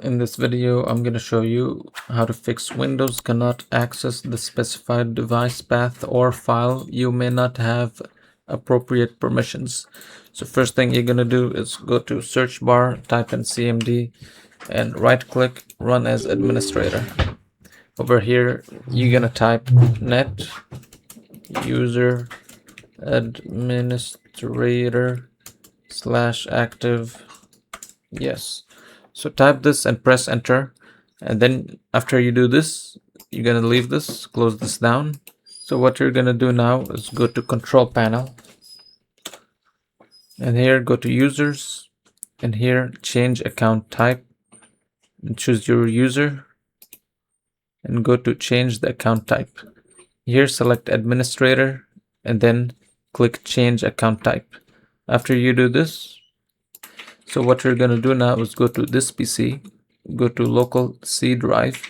In this video, I'm going to show you how to fix Windows cannot access the specified device path or file. You may not have appropriate permissions. So first thing you're going to do is go to search bar, type in CMD, and right click, run as administrator. Over here, you're going to type net user administrator / active yes. So type this and press enter, and then after you do this, you're gonna leave this, close this down. So what you're gonna do now is go to control panel, and here go to users, and here change account type, and choose your user, and go to change the account type. Here select administrator, and then click change account type. After you do this, so what you're going to do now is go to this PC, go to local C drive,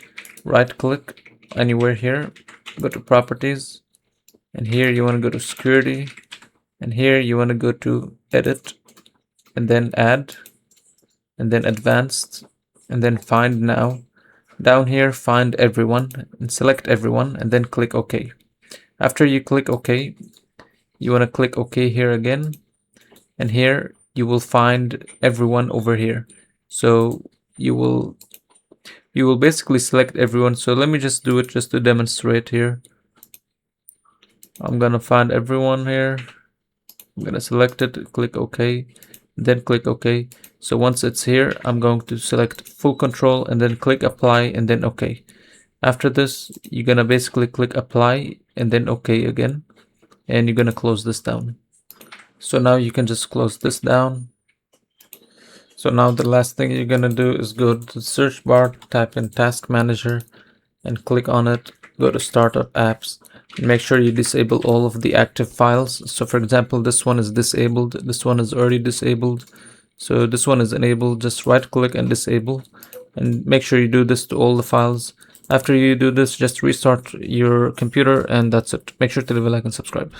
right click anywhere here, go to properties, and here you want to go to security, and here you want to go to edit, and then add, and then advanced, and then find now. Down here, find everyone, and select everyone, and then click OK. After you click OK, you want to click OK here again, and here you will find everyone over here. So you will basically select everyone. So let me just do it just to demonstrate here. I'm gonna find everyone here. I'm gonna select it, click OK, then click OK. So once it's here, I'm going to select full control and then click apply and then OK. After this, you're gonna basically click apply and then OK again, and you're gonna close this down. So now you can just close this down. So now the last thing you're gonna do is go to the search bar, type in task manager, and click on it, go to startup apps, and make sure you disable all of the active files. So for example, this one is disabled, this one is already disabled, so this one is enabled. Just right click and disable, and make sure you do this to all the files. After you do this, just restart your computer, and that's it. Make sure to leave a like and subscribe.